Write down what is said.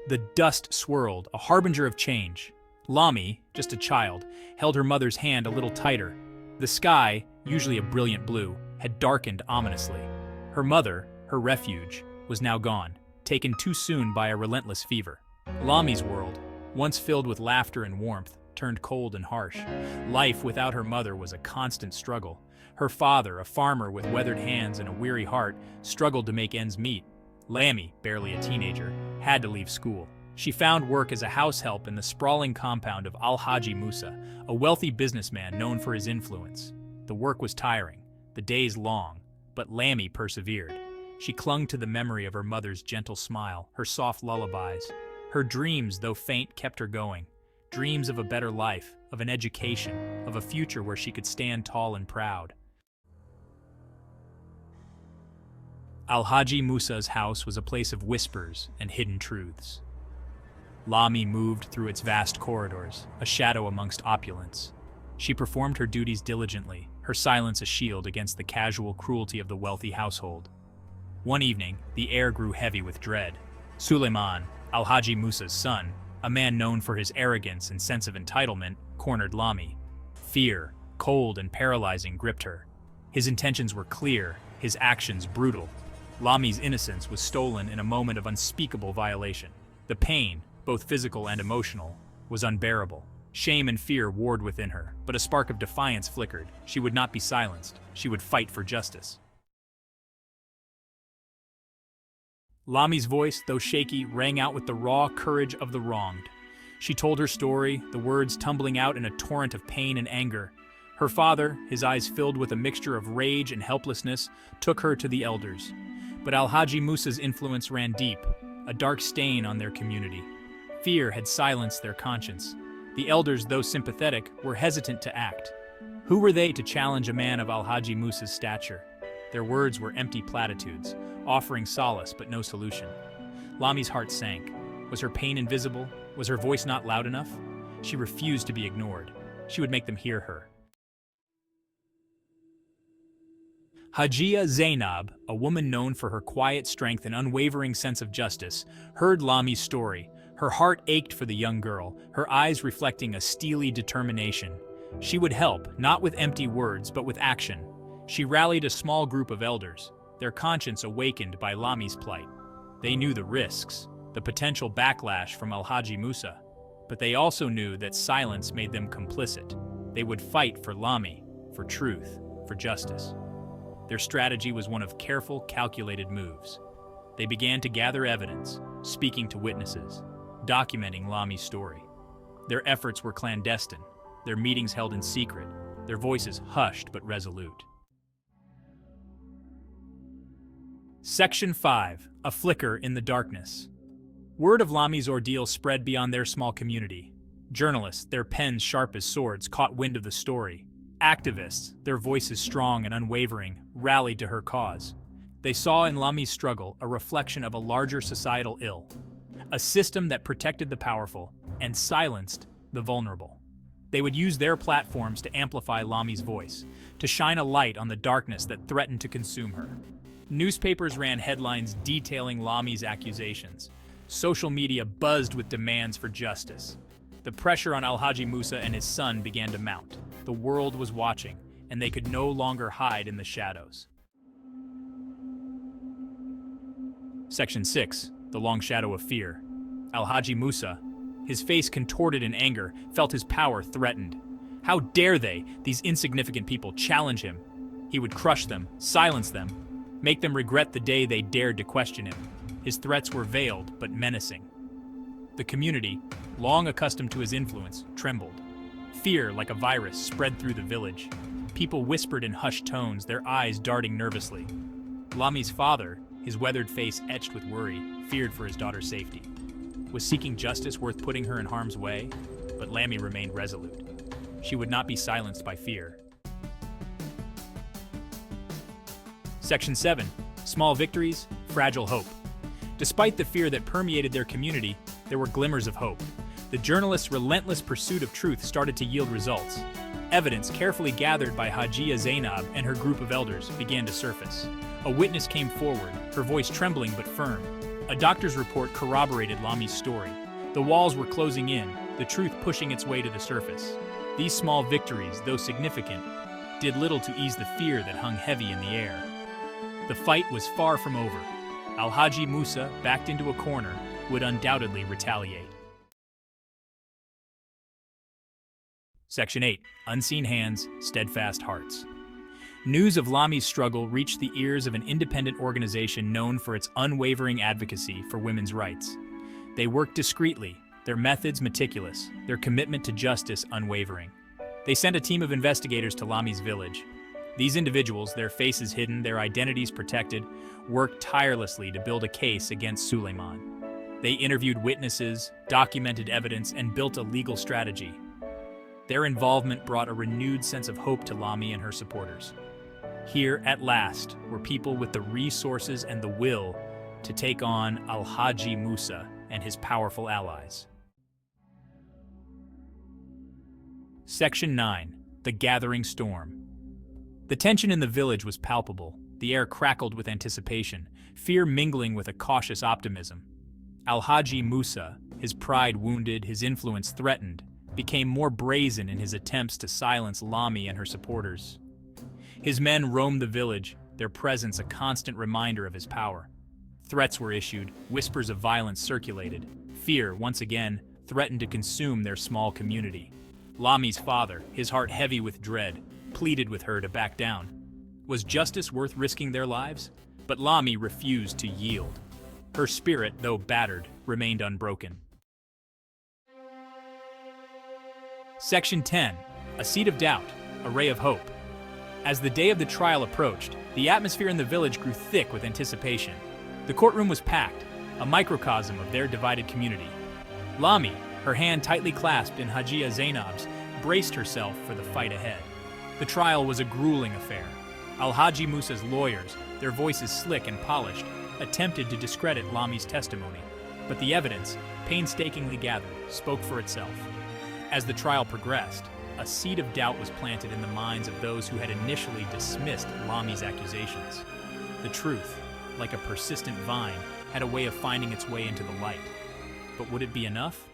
The dust swirled, a harbinger of change. Lami, just a child, held her mother's hand a little tighter. The sky, usually a brilliant blue, had darkened ominously. Her mother, her refuge, was now gone, taken too soon by a relentless fever. Lami's world, once filled with laughter and warmth, turned cold and harsh. Life without her mother was a constant struggle. Her father, a farmer with weathered hands and a weary heart, struggled to make ends meet. Lami, barely a teenager, had to leave school. She found work as a house help in the sprawling compound of Al-Haji Musa, a wealthy businessman known for his influence. The work was tiring, the days long, but Lami persevered. She clung to the memory of her mother's gentle smile, her soft lullabies. Her dreams, though faint, kept her going. Dreams of a better life, of an education, of a future where she could stand tall and proud. Al-Haji Musa's house was a place of whispers and hidden truths. Lami moved through its vast corridors, a shadow amongst opulence. She performed her duties diligently, her silence a shield against the casual cruelty of the wealthy household. One evening, the air grew heavy with dread. Suleiman, Al-Haji Musa's son, a man known for his arrogance and sense of entitlement, cornered Lami. Fear, cold and paralyzing, gripped her. His intentions were clear, his actions brutal. Lami's innocence was stolen in a moment of unspeakable violation. The pain, both physical and emotional, was unbearable. Shame and fear warred within her, but a spark of defiance flickered. She would not be silenced. She would fight for justice. Lami's voice, though shaky, rang out with the raw courage of the wronged. She told her story, the words tumbling out in a torrent of pain and anger. Her father, his eyes filled with a mixture of rage and helplessness, took her to the elders. But Al-Haji Musa's influence ran deep, a dark stain on their community. Fear had silenced their conscience. The elders, though sympathetic, were hesitant to act. Who were they to challenge a man of Al-Haji Musa's stature? Their words were empty platitudes, offering solace but no solution. Lami's heart sank. Was her pain invisible? Was her voice not loud enough? She refused to be ignored. She would make them hear her. Hajia Zainab, a woman known for her quiet strength and unwavering sense of justice, heard Lami's story. Her heart ached for the young girl, her eyes reflecting a steely determination. She would help, not with empty words, but with action. She rallied a small group of elders, their conscience awakened by Lami's plight. They knew the risks, the potential backlash from Al-Haji Musa, but they also knew that silence made them complicit. They would fight for Lami, for truth, for justice. Their strategy was one of careful, calculated moves. They began to gather evidence, speaking to witnesses, documenting Lami's story. Their efforts were clandestine, their meetings held in secret, their voices hushed but resolute. Section 5. A Flicker in the Darkness. Word of Lami's ordeal spread beyond their small community. Journalists, their pens sharp as swords, caught wind of the story. Activists, their voices strong and unwavering, rallied to her cause. They saw in Lami's struggle a reflection of a larger societal ill, a system that protected the powerful and silenced the vulnerable. They would use their platforms to amplify Lami's voice, to shine a light on the darkness that threatened to consume her. Newspapers ran headlines detailing Lami's accusations. Social media buzzed with demands for justice. The pressure on Al-Haji Musa and his son began to mount. The world was watching, and they could no longer hide in the shadows. Section 6. The Long Shadow of Fear. Al-Haji Musa, his face contorted in anger, felt his power threatened. How dare they, these insignificant people, challenge him? He would crush them, silence them, make them regret the day they dared to question him. His threats were veiled but menacing. The community, long accustomed to his influence, trembled. Fear, like a virus, spread through the village. People whispered in hushed tones, their eyes darting nervously. Lami's father, his weathered face etched with worry, feared for his daughter's safety. Was seeking justice worth putting her in harm's way? But Lami remained resolute. She would not be silenced by fear. Section 7. Small victories, fragile hope. Despite the fear that permeated their community, there were glimmers of hope. The journalists' relentless pursuit of truth started to yield results. Evidence carefully gathered by Hajia Zainab and her group of elders began to surface. A witness came forward, her voice trembling but firm. A doctor's report corroborated Lami's story. The walls were closing in, the truth pushing its way to the surface. These small victories, though significant, did little to ease the fear that hung heavy in the air. The fight was far from over. Al-Haji Musa, backed into a corner, would undoubtedly retaliate. Section 8. Unseen Hands, Steadfast Hearts. News of Lami's struggle reached the ears of an independent organization known for its unwavering advocacy for women's rights. They worked discreetly, their methods meticulous, their commitment to justice unwavering. They sent a team of investigators to Lami's village. These individuals, their faces hidden, their identities protected, worked tirelessly to build a case against Suleiman. They interviewed witnesses, documented evidence, and built a legal strategy. Their involvement brought a renewed sense of hope to Lami and her supporters. Here, at last, were people with the resources and the will to take on Al-Haji Musa and his powerful allies. Section 9. The Gathering Storm. The tension in the village was palpable. The air crackled with anticipation, fear mingling with a cautious optimism. Al-Haji Musa, his pride wounded, his influence threatened, became more brazen in his attempts to silence Lami and her supporters. His men roamed the village, their presence a constant reminder of his power. Threats were issued, whispers of violence circulated. Fear, once again, threatened to consume their small community. Lami's father, his heart heavy with dread, pleaded with her to back down. Was justice worth risking their lives? But Lami refused to yield. Her spirit, though battered, remained unbroken. Section 10. A Seed of Doubt, a Ray of Hope. As the day of the trial approached, the atmosphere in the village grew thick with anticipation. The courtroom was packed, a microcosm of their divided community. Lami, her hand tightly clasped in Hajia Zainab's, braced herself for the fight ahead. The trial was a grueling affair. Al-Haji Musa's lawyers, their voices slick and polished, attempted to discredit Lami's testimony, but the evidence, painstakingly gathered, spoke for itself. As the trial progressed, a seed of doubt was planted in the minds of those who had initially dismissed Lami's accusations. The truth, like a persistent vine, had a way of finding its way into the light. But would it be enough?